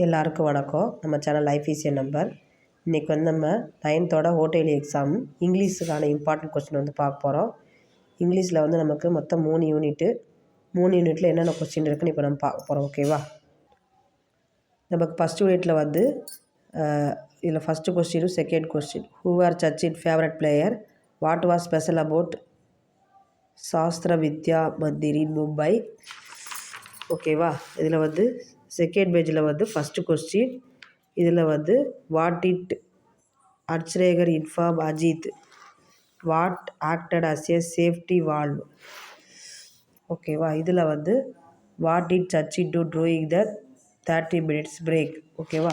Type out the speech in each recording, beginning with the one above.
எல்லாருக்கும் வணக்கம். நம்ம சேனல் லைஃப் ஈஸி நம்பர். இன்றைக்கி வந்து நம்ம 9th ஓடிஎல் எக்ஸாம் இங்கிலீஷுக்கான இம்பார்ட்டன்ட் கொஸ்டின் வந்து பார்க்க போகிறோம். இங்கிலீஷில் வந்து நமக்கு மொத்தம் 3 யூனிட்டு. 3 யூனிட்டில் என்னென்ன கொஸ்டின் இருக்குன்னு இப்போ நம்ம பார்க்க போகிறோம். ஓகேவா? நமக்கு ஃபஸ்ட் யூனிட்டில் வந்து இதில் ஃபஸ்ட்டு கொஸ்டினும் second question. Who are Sachin favourite player? What was special about Shastra Vidya Mandir இன் மும்பை? ஓகேவா? இதில் வந்து செகண்ட் பேஜில் வந்து ஃபஸ்ட்டு கொஸ்டின். இதில் வந்து what it Achrekar inform Ajit what acted as a safety valve? ஓகேவா? இதில் வந்து what it Sachin do doing the 30 minutes break? ஓகேவா?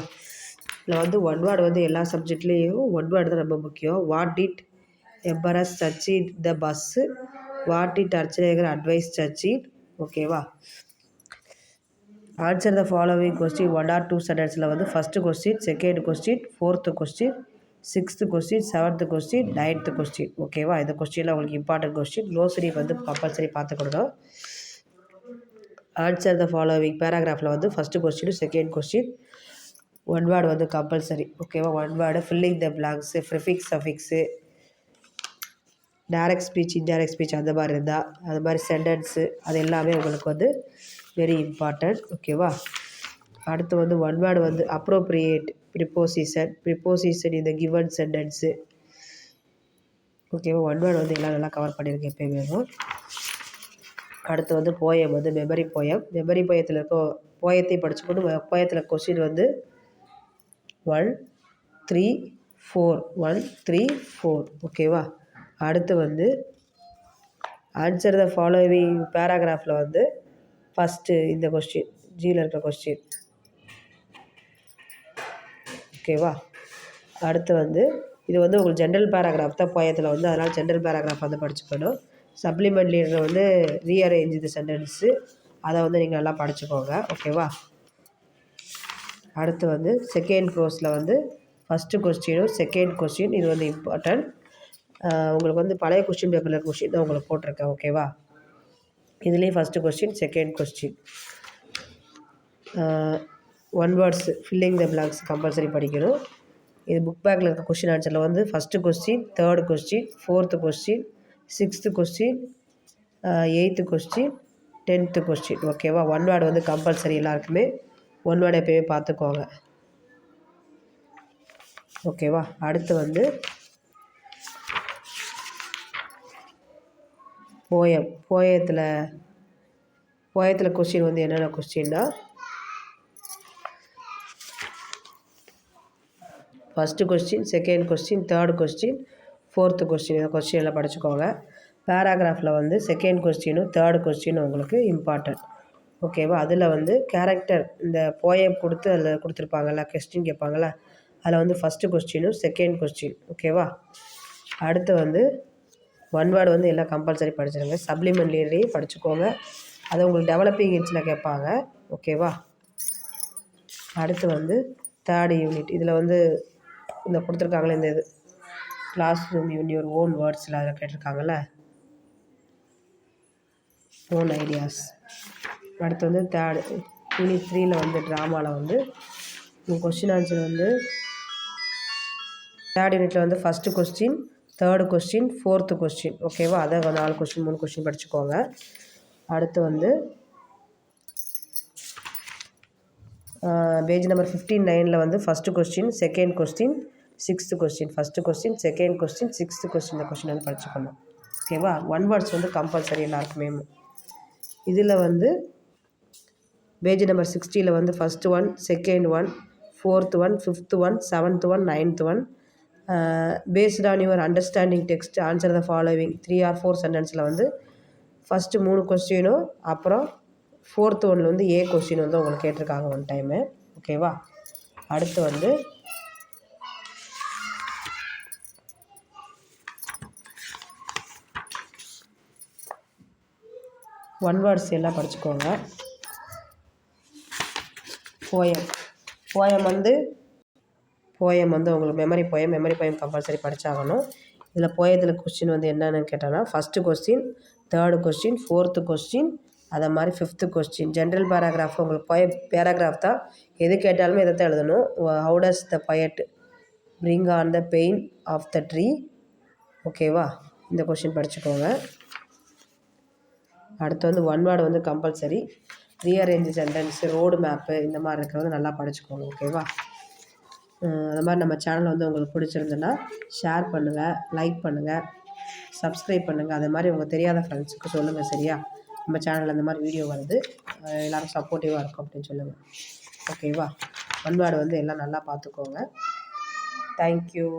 இதில் வந்து ஒன் வேர்டு வந்து எல்லா சப்ஜெக்ட்லேயும் ஒன் வேர்டு தான் ரொம்ப முக்கியம். What it embarrass Sachin the bus? What it Achrekar advise Sachin? ஓகேவா? Answer the following question 1 or 2 சென்டென்ஸில் வந்து first question, second question, 4th question, 6th question, 7th question, 9th question. ஓகேவா? இந்த கொஸ்டினில் உங்களுக்கு இம்பார்ட்டன்ட் கொஸ்டின். க்ளோசரி வந்து கம்பல்சரி பார்த்துக்கணும். ஆன்சர் த ஃபாலோவிங் பேராகிராஃபில் வந்து first question, second question, one word வந்து கம்பல்சரி. ஓகேவா? One word, filling the blanks, prefix suffix, direct speech, indirect speech அந்த மாதிரி இருந்தால் அது மாதிரி சென்டென்ஸு அது எல்லாமே உங்களுக்கு வந்து வெரி இம்பார்ட்டன்ட். ஓகேவா? அடுத்து வந்து ஒன் வேர்டு வந்து அப்ரோப்ரியேட் ப்ரிப்போசிஷன் இந்த கிவன் சென்டென்ஸு. ஓகேவா? ஒன் வேர்டு வந்து எல்லாம் நல்லா கவர் பண்ணியிருக்கேன் எப்போயுமே. அடுத்து வந்து போயம் வந்து மெமரி போயத்தில் இருக்க போயத்தையும் படிச்சுக்கணும். போயத்தில் கொஸ்டின் வந்து 1, 3, 4 1, 3, 4. ஓகேவா? அடுத்து வந்து ஆன்சர் த ஃபாலோவிங் பேராகிராஃபில் வந்து ஃபஸ்ட்டு இந்த கொஸ்டின் ஜியில் இருக்கிற கொஸ்டின். ஓகேவா? அடுத்து வந்து இது வந்து உங்களுக்கு ஜென்ரல் பேராகிராஃப் தான் போயத்தில் வந்து, அதனால் ஜென்ரல் பேராகிராஃப் வந்து படிச்சுக்கணும். சப்ளிமெண்ட் லீடர் வந்து ரீஅரேஞ்ச் தி சென்டென்ஸு அதை வந்து நீங்கள் நல்லா படிச்சுக்கோங்க. ஓகேவா? அடுத்து வந்து செகண்ட் ப்ரோஸில் வந்து ஃபஸ்ட்டு கொஸ்டினும் செகண்ட் கொஸ்டின் இது வந்து இம்பார்ட்டன்ட். உங்களுக்கு வந்து பழைய கொஸ்டின் பேப்பரில் கொஸ்டின் தான் உங்களுக்கு போட்டிருக்கேன். ஓகேவா? இதுலேயும் first question second question. One words filling the blanks compulsory படிக்கணும். இது புக் பேக்கில் இருக்க கொஸ்டின் ஆன்சரில் வந்து first question, third question, 4th question, 6th question, 8th question, 10th question. ஓகேவா? ஒன் வேர்டு வந்து கம்பல்சரி எல்லாருக்குமே ஒன் வேர்டு எப்போயுமே பார்த்துக்கோங்க. ஓகேவா? அடுத்து வந்து போயத்தில் கொஸ்டின் வந்து என்னென்ன கொஸ்டின்னா first question, second question, third question, 4th question. இந்த கொஸ்டின் எல்லாம் படிச்சுக்கோங்க. பேராகிராஃபில் வந்து செகண்ட் கொஸ்டினும் தேர்டு கொஸ்டினும் உங்களுக்கு இம்பார்ட்டன்ட். ஓகேவா? அதில் வந்து கேரக்டர் இந்த போயம் கொடுத்து அதில் கொடுத்துருப்பாங்கள்ல கொஸ்டின் கேட்பாங்கள்ல அதில் வந்து ஃபஸ்ட்டு கொஸ்டினும் செகண்ட் கொஸ்டின். ஓகேவா? அடுத்து வந்து ஒன் வேர்டு வந்து எல்லாம் கம்பல்சரி படிச்சிடுங்க. சப்ளிமெண்ட் லீடரையும் படிச்சுக்கோங்க. அதை உங்களுக்கு டெவலப்பிங் ஹிண்ட்ஸில் கேட்பாங்க. ஓகேவா? அடுத்து வந்து தேர்ட் யூனிட் இதில் வந்து இந்த கொடுத்துருக்காங்களே இந்த இது classroom in your own வேர்ட்ஸில் அதில் கேட்டிருக்காங்கள்ல ஓன் ஐடியாஸ். அடுத்து வந்து யூனிட் 3ல் வந்து ட்ராமாவில் வந்து உங்கள் கொஸ்டின் ஆன்சர் வந்து தேர்ட் யூனிட்டில் வந்து first question, third question, 4th question. ஓகேவா? அதை 4 கொஸ்டின் 3 கொஸ்டின் படிச்சுக்கோங்க. அடுத்து வந்து பேஜ் நம்பர் 59ல் வந்து first question, second question, 6th question. First question, second question, 6th question. இந்த கொஸ்டின் வந்து படிச்சுக்கணும். ஓகேவா? ஒன் வேர்ட்ஸ் வந்து கம்பல்சரி எல்லாருக்குமே. இதில் வந்து பேஜ் நம்பர் 60ல் வந்து first 1, second 1, 4th 1, 5th 1, 7th 1, 9th 1. Based on your understanding text answer the following 3 or 4 சென்டென்ஸில் வந்து first 3 கொஸ்டினும் அப்புறம் 4th ஒன்றில் வந்து ஏ கொஸ்டின் வந்து உங்களுக்கு கேட்டிருக்காங்க ஒன் டைமு. ஓகேவா? அடுத்து வந்து ஒன் வேர்ட்ஸ் எல்லாம் படிச்சுக்கோங்க. போயம் வந்து உங்களுக்கு மெமரி போயம் கம்பல்சரி படித்தாகணும். இதில் போயத்தில் கொஸ்டின் வந்து என்னென்னு கேட்டால் first question, third question, 4th question, அதை மாதிரி 5th கொஸ்டின் ஜென்ரல் பேராகிராஃப் உங்களுக்கு பேராகிராஃப் தான், எது கேட்டாலுமே இதை தான் எழுதணும். How does the poet bring on the pain of the tree. ஓகேவா, இந்த கொஸ்டின் படிச்சுக்கோங்க. அடுத்து வந்து ஒன் வேர்டு வந்து compulsory. Rearrange sentence, road map இந்த மாதிரி இருக்கிறது நல்லா படிச்சுக்கோங்க. ஓகேவா, அது மாதிரி நம்ம சேனல் வந்து உங்களுக்கு பிடிச்சிருந்துன்னா ஷேர் பண்ணுங்கள், லைக் பண்ணுங்கள், சப்ஸ்கிரைப் பண்ணுங்கள். அதே மாதிரி உங்கள் தெரியாத ஃப்ரெண்ட்ஸுக்கு சொல்லுங்கள். சரியா, நம்ம சேனலில் இந்த மாதிரி வீடியோ வருது, எல்லோரும் சப்போர்ட்டிவாக இருக்கும் அப்படின்னு சொல்லுங்கள். ஓகேவா, ஒன் வேர்டு வந்து எல்லாம் நல்லா பார்த்துக்கோங்க. தேங்க்யூ.